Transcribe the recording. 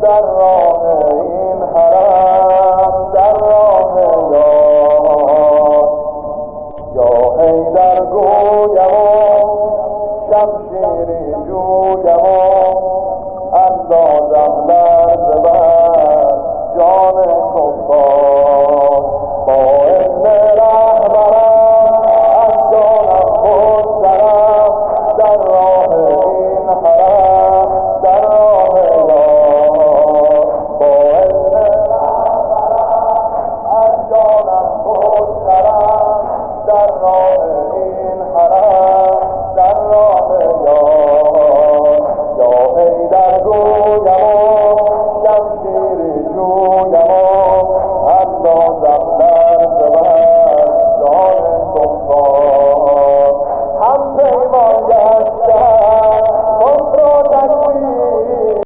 در راه این حرم، در راه یا حیدر گویم و شمشیری جویم و اندازم